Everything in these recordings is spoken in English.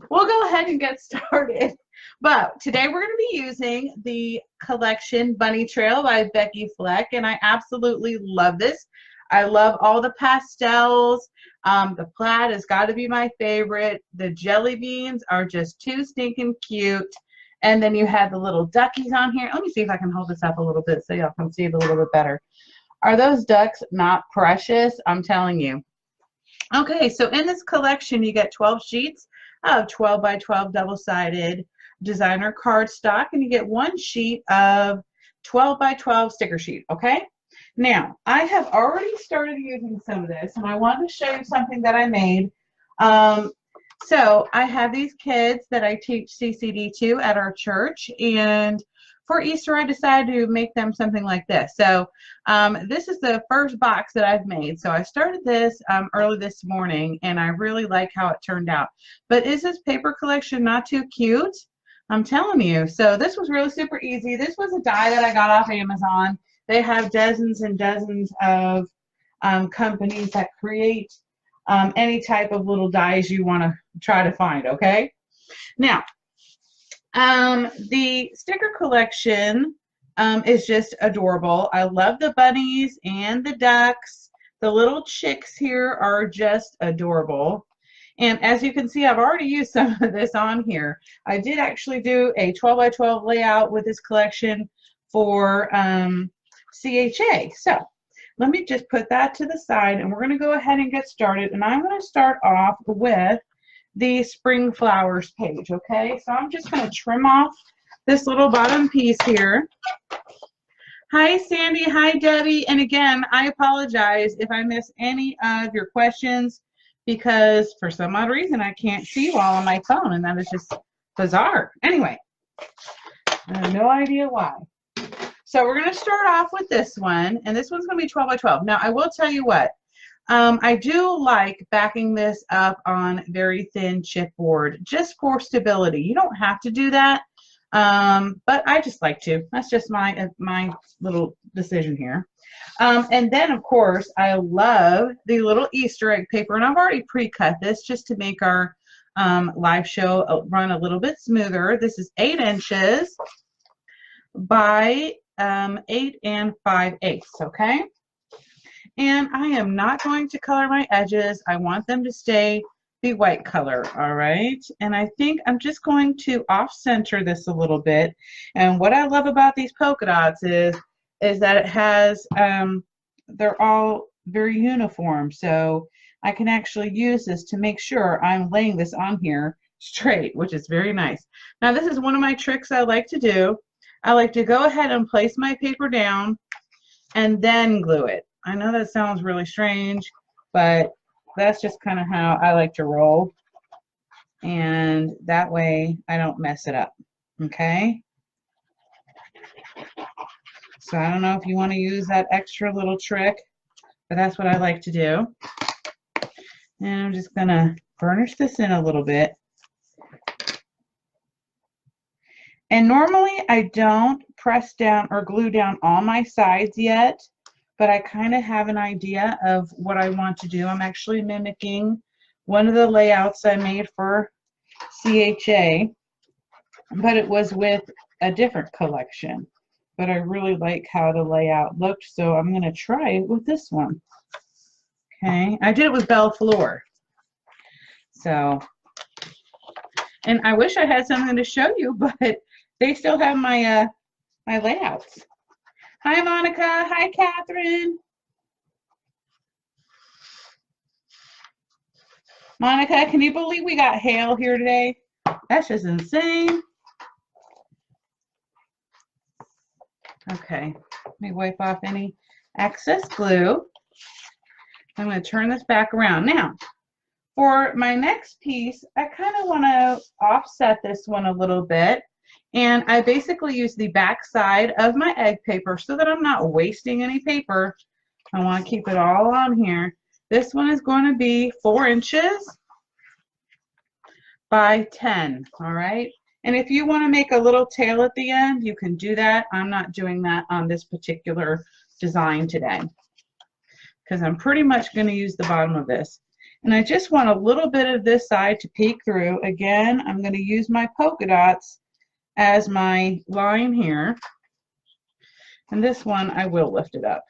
we'll go ahead and get started. But today we're going to be using the collection Bunny Trail by Becky Fleck, and I absolutely love this. I love all the pastels. The plaid has got to be my favorite. The jelly beans are just too stinking cute. And then you have the little duckies on here. Let me see if I can hold this up a little bit so y'all can see it a little bit better. Are those ducks not precious? I'm telling you. Okay, so in this collection, you get 12 sheets of 12 by 12 double-sided designer cardstock, and you get one sheet of 12 by 12 sticker sheet, okay? Now, I have already started using some of this, and I wanted to show you something that I made. So I have these kids that I teach CCD to at our church, and for Easter, I decided to make them something like this. So this is the first box that I've made. So I started this early this morning, and I really like how it turned out. But is this paper collection not too cute? I'm telling you. So this was really super easy. This was a die that I got off Amazon. They have dozens and dozens of companies that create any type of little dies you want to try to find, okay? Now, the sticker collection is just adorable. I love the bunnies and the ducks. The little chicks here are just adorable. And as you can see, I've already used some of this on here. I did actually do a 12 by 12 layout with this collection for CHA. So let me just put that to the side, and we're going to go ahead and get started. And I'm going to start off with the spring flowers page, okay? So I'm just going to trim off this little bottom piece here. Hi, Sandy. Hi, Debbie. And again, I apologize if I miss any of your questions because for some odd reason I can't see you all on my phone, and that is just bizarre. Anyway, I have no idea why. So we're going to start off with this one, and this one's going to be 12 by 12. Now, I will tell you what. I do like backing this up on very thin chipboard just for stability. You don't have to do that, but I just like to. That's just my little decision here. And then, of course, I love the little Easter egg paper, and I've already pre-cut this just to make our live show run a little bit smoother. This is 8 inches by 8 5/8, okay? And I am not going to color my edges. I want them to stay the white color, all right? And I think I'm just going to off-center this a little bit. And what I love about these polka dots is that it has, they're all very uniform. So I can actually use this to make sure I'm laying this on here straight, which is very nice. Now, this is one of my tricks I like to do. I like to go ahead and place my paper down and then glue it. I know that sounds really strange, but that's just kind of how I like to roll. And that way I don't mess it up, okay? So I don't know if you want to use that extra little trick, but that's what I like to do. And I'm just going to burnish this in a little bit. And normally I don't press down or glue down all my sides yet, but I kind of have an idea of what I want to do. I'm actually mimicking one of the layouts I made for CHA, but it was with a different collection. But I really like how the layout looked, so I'm going to try it with this one. Okay, I did it with Belle Fleur. So, and I wish I had something to show you, but they still have my my layouts. Hi, Monica. Hi, Catherine. Monica, can you believe we got hail here today? That's just insane. Okay, let me wipe off any excess glue. I'm going to turn this back around. Now, for my next piece, I kind of want to offset this one a little bit. And I basically use the back side of my egg paper so that I'm not wasting any paper. I want to keep it all on here. This one is going to be 4 inches by 10, all right? And if you want to make a little tail at the end, you can do that. I'm not doing that on this particular design today because I'm pretty much going to use the bottom of this. And I just want a little bit of this side to peek through. Again, I'm going to use my polka dots as my line here. And this one, I will lift it up.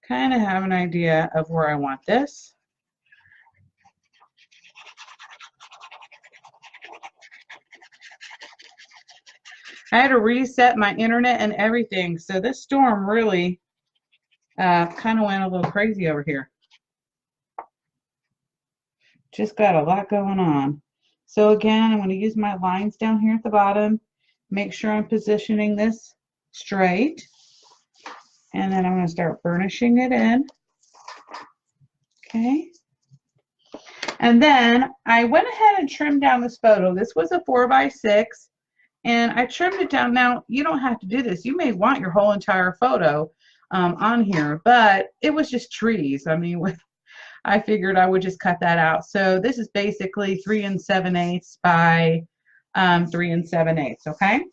Kind of have an idea of where I want this. I had to reset my internet and everything, so this storm really kind of went a little crazy over here. Just got a lot going on. So again, I'm going to use my lines down here at the bottom. Make sure I'm positioning this straight. And then I'm going to start burnishing it in. Okay. And then I went ahead and trimmed down this photo. This was a 4x6. And I trimmed it down. Now, you don't have to do this. You may want your whole entire photo on here. But it was just trees. I mean, I figured I would just cut that out. So this is basically 3 7/8 by 3 7/8, okay?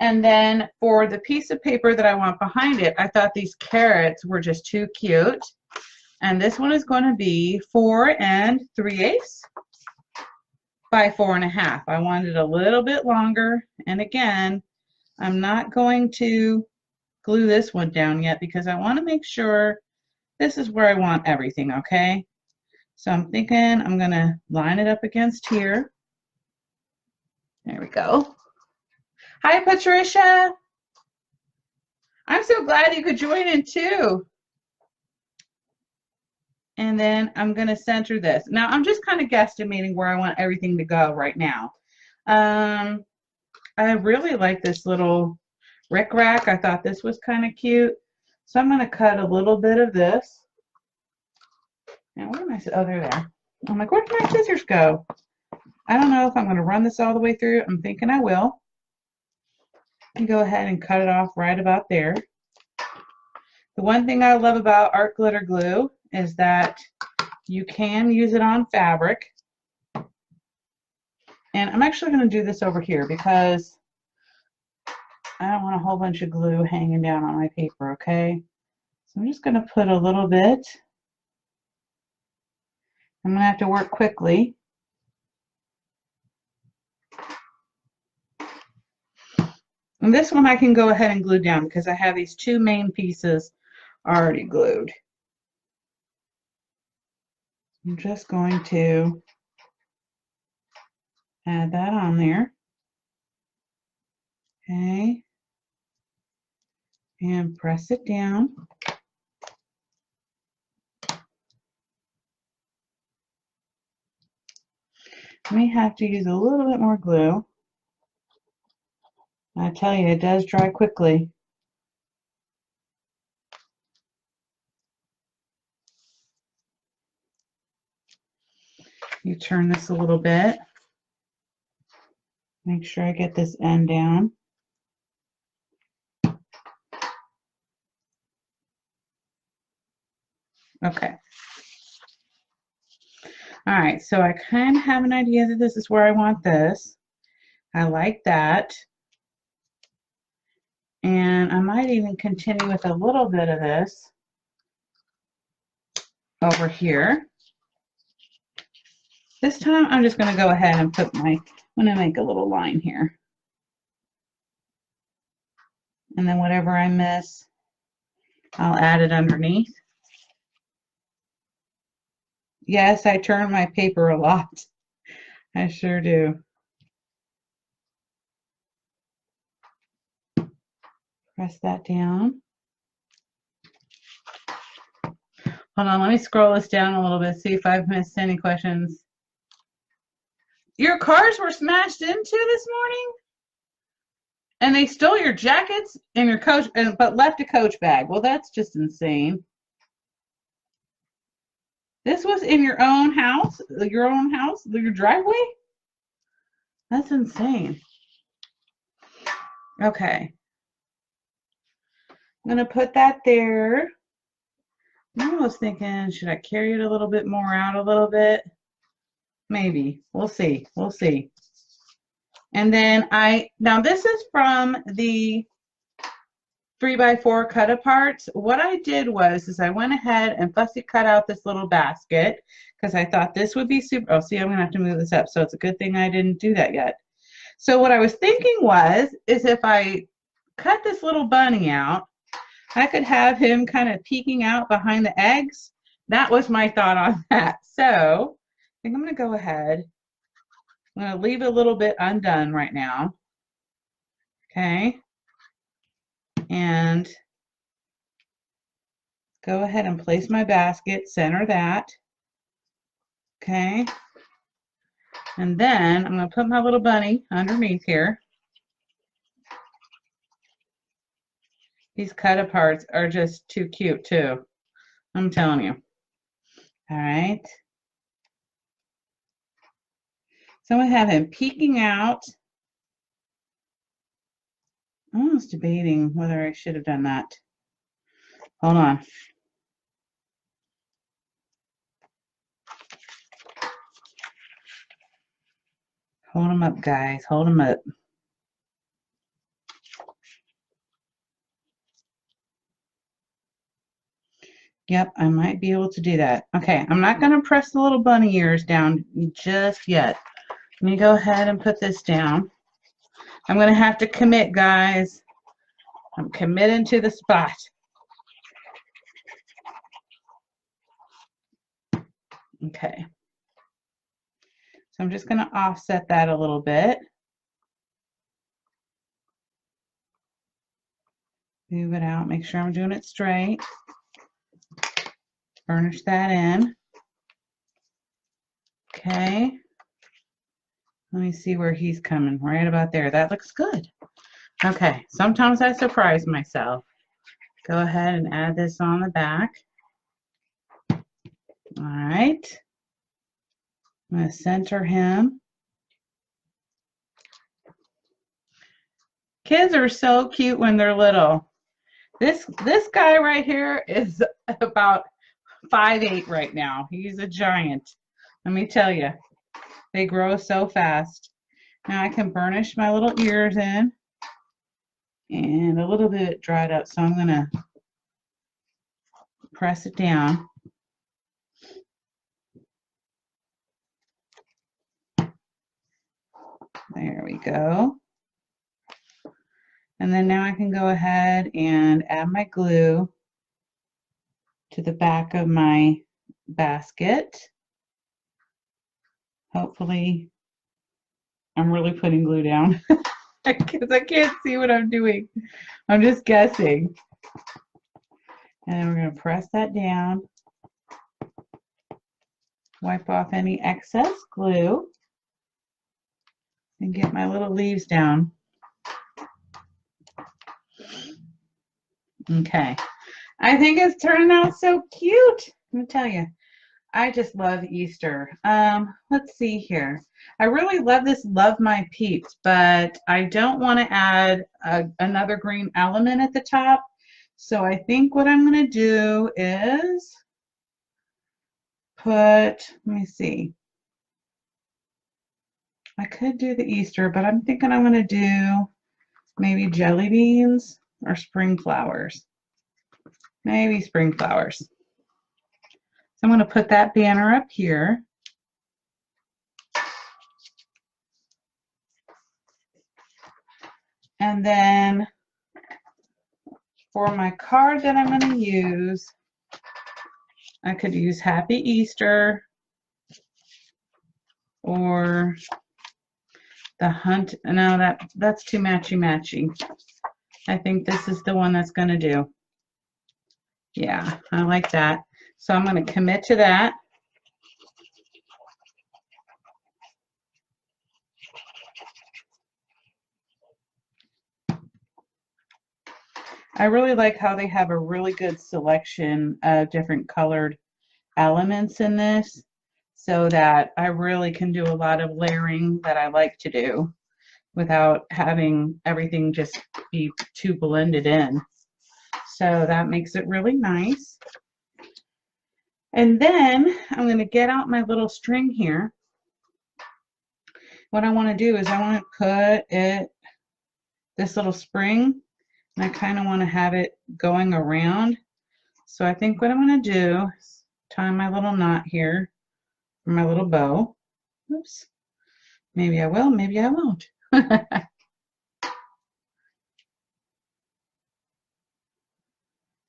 And then for the piece of paper that I want behind it, I thought these carrots were just too cute. And this one is going to be 4 3/8 by 4 1/2. I wanted it a little bit longer. And again, I'm not going to glue this one down yet because I want to make sure this is where I want everything, okay? So I'm thinking I'm going to line it up against here. There we go. Hi, Patricia. I'm so glad you could join in too. And then I'm going to center this. Now, I'm just kind of guesstimating where I want everything to go right now. I really like this little rickrack. I thought this was kind of cute. So I'm going to cut a little bit of this. Now, where am I? Oh, they're there. I'm like, where did my scissors go? I don't know if I'm going to run this all the way through. I'm thinking I will. And go ahead and cut it off right about there. The one thing I love about art glitter glue is that you can use it on fabric. And I'm actually going to do this over here because I don't want a whole bunch of glue hanging down on my paper, okay? So I'm just going to put a little bit. I'm going to have to work quickly. And this one I can go ahead and glue down because I have these two main pieces already glued. I'm just going to add that on there. Okay. And press it down. I may have to use a little bit more glue. I tell you, it does dry quickly. You turn this a little bit. Make sure I get this end down. Okay. All right, so I kind of have an idea that this is where I want this. I like that. And I might even continue with a little bit of this over here. This time I'm just going to go ahead and put I'm going to make a little line here. And then whatever I miss, I'll add it underneath. Yes, I turn my paper a lot. I sure do. Press that down. Hold on, let me scroll this down a little bit, see if I've missed any questions. Your cars were smashed into this morning? And they stole your jackets and your coach, but left a coach bag. Well, that's just insane. This was in your own house? Your driveway? That's insane. Okay. I'm going to put that there. I was thinking, should I carry it a little bit more out a little bit? Maybe. We'll see. We'll see. And then now this is from the 3x4 cut aparts. What I did was I went ahead and fussy cut out this little basket because I thought this would be super. Oh, see, I'm gonna have to move this up, so it's a good thing I didn't do that yet. So what I was thinking is if I cut this little bunny out, I could have him kind of peeking out behind the eggs. That was my thought on that. So I think I'm gonna go ahead. I'm gonna leave a little bit undone right now. Okay. And go ahead and place my basket, center that. Okay. And then I'm going to put my little bunny underneath here. These cut aparts are just too cute too. I'm telling you. All right. So I'm going to have him peeking out. I'm almost debating whether I should have done that. Hold on. Hold them up, guys. Hold them up. Yep, I might be able to do that. Okay, I'm not going to press the little bunny ears down just yet. Let me go ahead and put this down. I'm going to have to commit, guys. I'm committing to the spot. Okay. So I'm just going to offset that a little bit. Move it out, make sure I'm doing it straight. Burnish that in. Okay. Let me see where he's coming, right about there. That looks good. Okay, sometimes I surprise myself. Go ahead and add this on the back. All right. I'm going to center him. Kids are so cute when they're little. This guy right here is about 5'8" right now. He's a giant. Let me tell you. They grow so fast. Now I can burnish my little ears in. And a little bit dried up, so I'm going to press it down. There we go. And then now I can go ahead and add my glue to the back of my basket. Hopefully, I'm really putting glue down because I can't see what I'm doing. I'm just guessing. And then we're going to press that down. Wipe off any excess glue. And get my little leaves down. Okay. I think it's turning out so cute. Let me tell you. I just love Easter. Let's see here. I really love this Love My Peeps, but I don't want to add another green element at the top. So I think what I'm going to do is put, let me see. I could do the Easter, but I'm thinking I'm going to do maybe jelly beans or spring flowers. Maybe spring flowers. So I'm going to put that banner up here. And then for my card that I'm going to use, I could use Happy Easter or the hunt. No, that's too matchy-matchy. I think this is the one that's going to do. Yeah, I like that. So I'm going to commit to that. I really like how they have a really good selection of different colored elements in this, so that I really can do a lot of layering that I like to do without having everything just be too blended in. So that makes it really nice. And then I'm going to get out my little string here. What I want to do is I want to put this little spring And I kind of want to have it going around. So I think what I'm going to do is tie my little knot here for my little bow. Oops. Maybe I will, maybe I won't.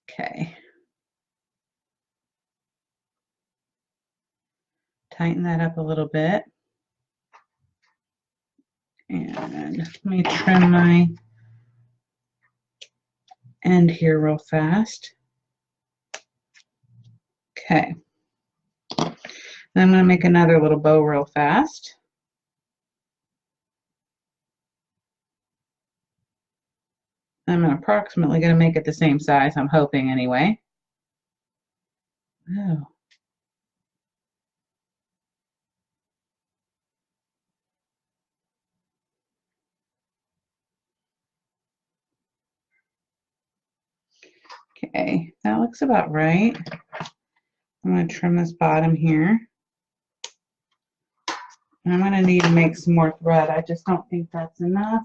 Okay. Tighten that up a little bit. And let me trim my end here real fast. Okay. Then I'm going to make another little bow real fast. I'm approximately going to make it the same size, I'm hoping anyway. Oh. Okay, that looks about right. I'm going to trim this bottom here. And I'm going to need to make some more thread. I just don't think that's enough.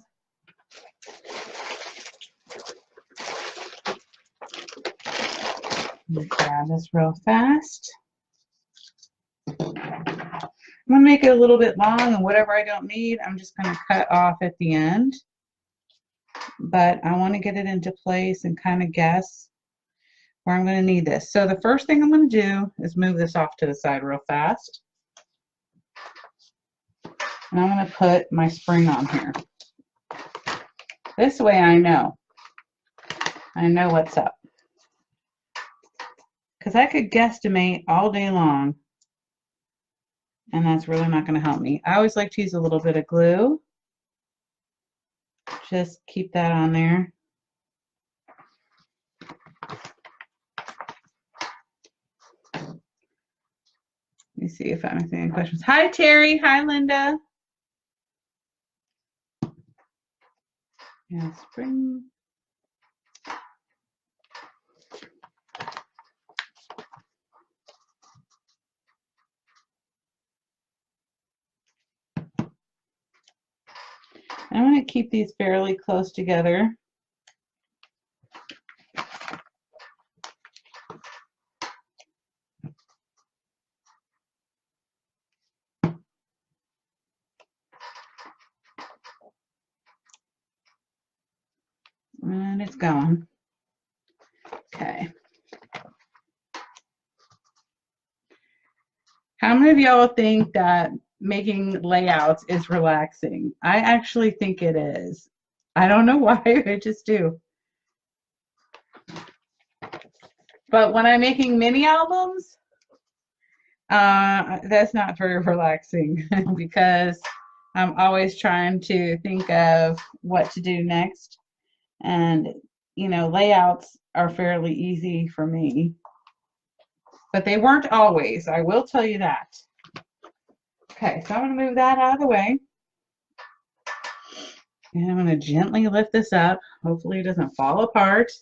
Grab this real fast. I'm going to make it a little bit long, and whatever I don't need, I'm just going to cut off at the end. But I want to get it into place and kind of guess where I'm going to need this. So the first thing I'm going to do is move this off to the side real fast. And I'm going to put my spring on here. This way I know what's up. Because I could guesstimate all day long, and that's really not going to help me. I always like to use a little bit of glue. Just keep that on there. Let me see if I'm asking any questions. Hi, Terry. Hi, Linda. Yeah, spring. I'm going to keep these fairly close together. And it's going. Okay. How many of y'all think that making layouts is relaxing? I actually think it is. I don't know why, I just do. But when I'm making mini albums, that's not very relaxing because I'm always trying to think of what to do next. And, you know, layouts are fairly easy for me. But they weren't always, I will tell you that. Okay, so I'm going to move that out of the way. And I'm going to gently lift this up. Hopefully it doesn't fall apart.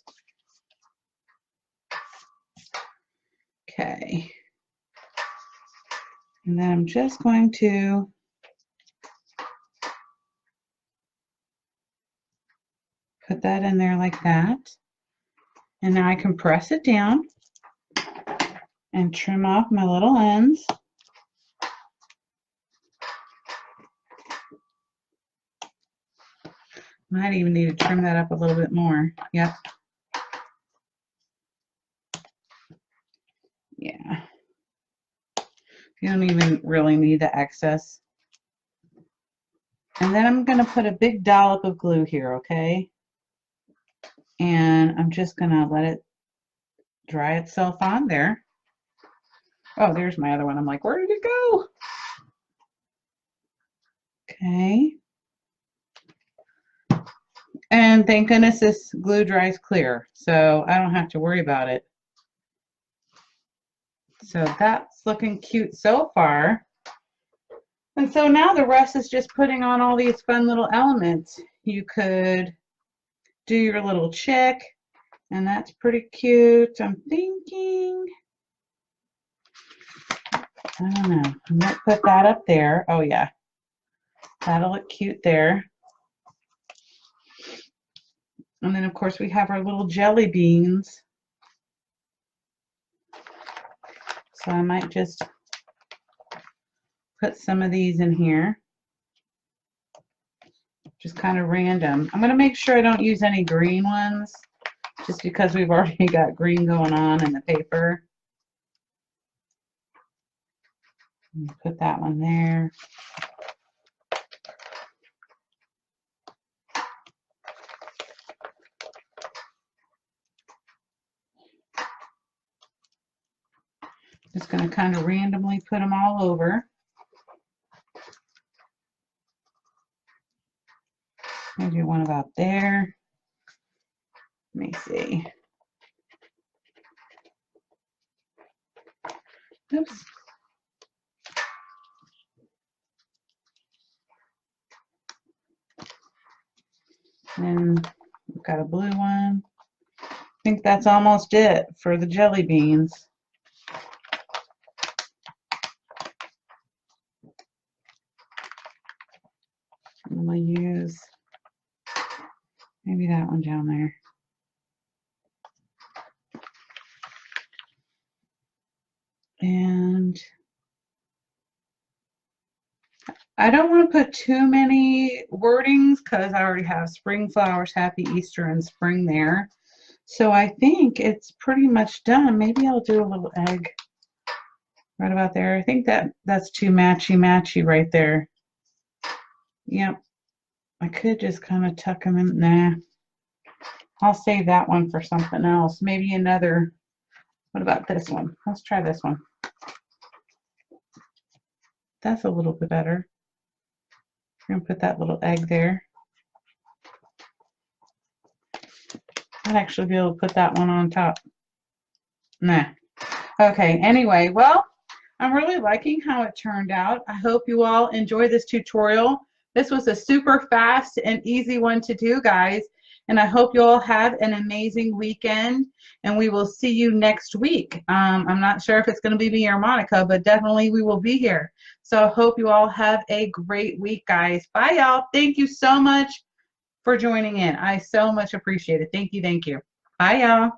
Okay. And then I'm just going to put that in there like that. And now I can press it down and trim off my little ends. Might even need to trim that up a little bit more. Yep. Yeah. You don't even really need the excess. And then I'm going to put a big dollop of glue here, okay? And I'm just going to let it dry itself on there. Oh, there's my other one. I'm like, where did it go? Okay. And thank goodness this glue dries clear, so I don't have to worry about it. So that's looking cute so far. And so now the rest is just putting on all these fun little elements. You could do your little chick, and that's pretty cute. I'm thinking, I don't know, I might put that up there. Oh yeah, that'll look cute there. And then of course we have our little jelly beans. So I might just put some of these in here. Just kind of random. I'm going to make sure I don't use any green ones, just because we've already got green going on in the paper. Put that one there. Just going to kind of randomly put them all over. Maybe one about there. Let me see. Oops. And we've got a blue one. I think that's almost it for the jelly beans. I'm going to use maybe that one down there. And I don't want to put too many wordings because I already have spring flowers, happy Easter, and spring there. So I think it's pretty much done. Maybe I'll do a little egg right about there. I think that's too matchy right there. Yep. I could just kind of tuck them in. Nah. I'll save that one for something else. Maybe another. What about this one? Let's try this one. That's a little bit better. I'm going to put that little egg there. I'd actually be able to put that one on top. Nah. Okay, anyway, well, I'm really liking how it turned out. I hope you all enjoy this tutorial. This was a super fast and easy one to do, guys. And I hope you all have an amazing weekend. And we will see you next week. I'm not sure if it's going to be me or Monica, but definitely we will be here. So I hope you all have a great week, guys. Bye, y'all. Thank you so much for joining in. I so much appreciate it. Thank you. Thank you. Bye, y'all.